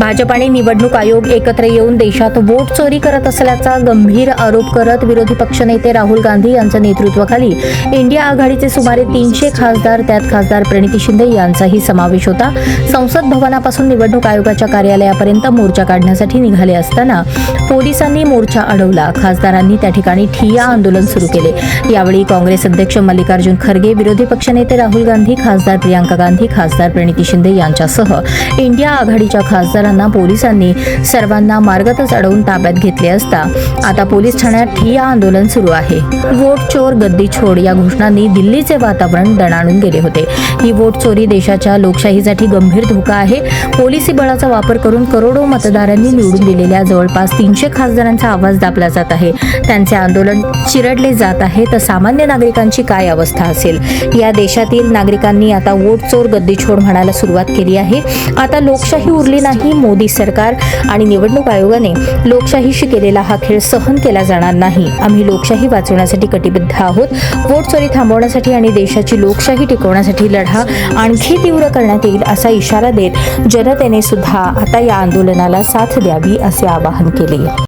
भाजप आणि निवडणूक आयोग एकत्र येऊन देशात वोट चोरी करत असल्याचा गंभीर आरोप करत विरोधी पक्षनेते राहुल गांधी यांच्या नेतृत्वाखाली इंडिया आघाडीचे सुमारे 300 खासदार, त्यात खासदार प्रणिती शिंदे यांचाही समावेश होता, संसद भवनापासून निवडणूक आयोगाच्या कार्यालयापर्यंत मोर्चा काढण्यासाठी निघाले असताना पोलिसांनी मोर्चा अडवला. खासदारांनी त्या ठिकाणी ठिय्या आंदोलन सुरू केले. यावेळी काँग्रेस अध्यक्ष मल्लिकार्जुन खरगे, विरोधी पक्षनेते राहुल गांधी, खासदार प्रियांका गांधी, खासदार प्रणिती शिंदे यांच्यासह इंडिया आघाडीच्या खासदारांना पोलिसांनी सर्वांना मार्गातच अडवून ताब्यात घेतले असता आता पोलीस ठाण्यात ठिय्या आंदोलन सुरू आहे. वोट चोर गद्दी छोड या घोषणांनी दिल्लीचे वातावरण दणाणून गेले होते. ही वोट चोरी देशाच्या लोकशाहीसाठी गंभीर धोका आहे. पोलिसी बळाचा वापर करून करोडो मतदारांनी निवडून दिलेल्या जवळपास 300 खासदारांचा आवाज दाबला जात आहे. त्यांचे आंदोलन चिरडले जात आहे. तर सामान्य नागरिकांची काय अवस्था असेल? या देशातील नागरिकांनी आता वोट चोर गद्दी छोड म्हणायला सुरुवात केली आहे. आता लोकशाही उरली नाही. मोदी सरकार आणि निवडणूक आयोगाने लोकशाहीशी केलेला हा खेळ सहन केला जाणार नाही. आम्ही लोकशाही वाचवण्यासाठी कटिबद्ध आहोत. वोट चोरी थांबवण्यासाठी आणि देशाची लोकशाही टिकवण्यासाठी लढा आणखी तीव्र करण्यात येईल असा इशारा देत जनतेने सुद्धा आता या आंदोलनाला साथ द्यावी असे आवाहन केले.